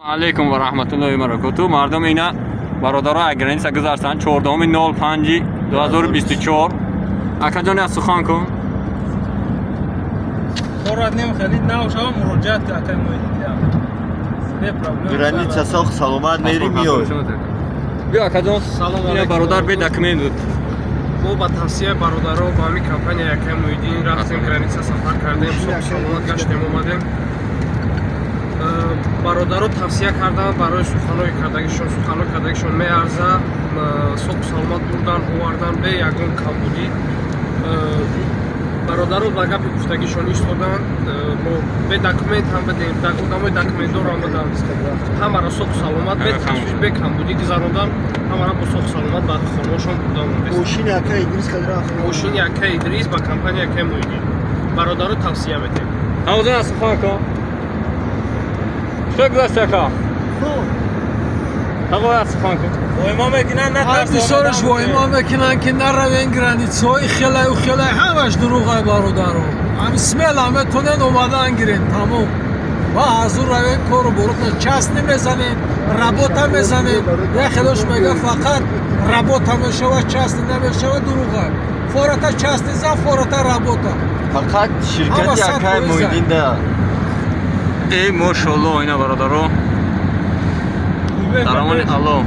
علیکم و رحمت الله و برکاته. مردم اینا برادرها گرانیسا گذاشتن 14/05/2024. اکا جان از سخن کن. خورد نمیخواد نه شما مراجعت که اکای مویدی گرانیسا ساخت سلامت میری میاد. بیا اکا جان. اینا برادر به دکمنت بود. ما با توصیه برادرها با همین کمپانی اکای مویدی رفتیم گرانیسا سفر کردیم. سلامت گشتیم اومدیم. برادرها توصیه کردن برای سخنرانی کردگیشون میارزه صبح سلامت بردن آوردن به یگان کمبودی برادرها با گپ گفتگیشون ایستادن ما به دکمنت هم بدیم آدمای دکمنتدار هم بدن همه را صبح سلامت به تشویش به کمبودی گذراندن همه را با صبح سلامت بعد خانه‌شون بردن ماشین اکای ادریس کدرا ماشین اکای ادریس با کمپانی اکای مویدی برادرها توصیه میدیم همون از سخن کن. چه گذاشته که؟ آقا از سخن کن. و امام میکنن نه هر سرش و امام میکنن که نروین گرانیتسای خیلی و خیلی همش دروغه برادرو. هم سمیل همه تونن اومدن گیرین تمام. و حضور روین کارو برات چست نمیزنین، رباط هم میزنین. یه خیلیش میگه فقط رباط هم میشه و چست نمیشه و دروغه. فورتا چست زن فورتا رباطه. فقط شرکت اکای مویدی ده. ای ماشاءالله اینا برادرها. در امان الله.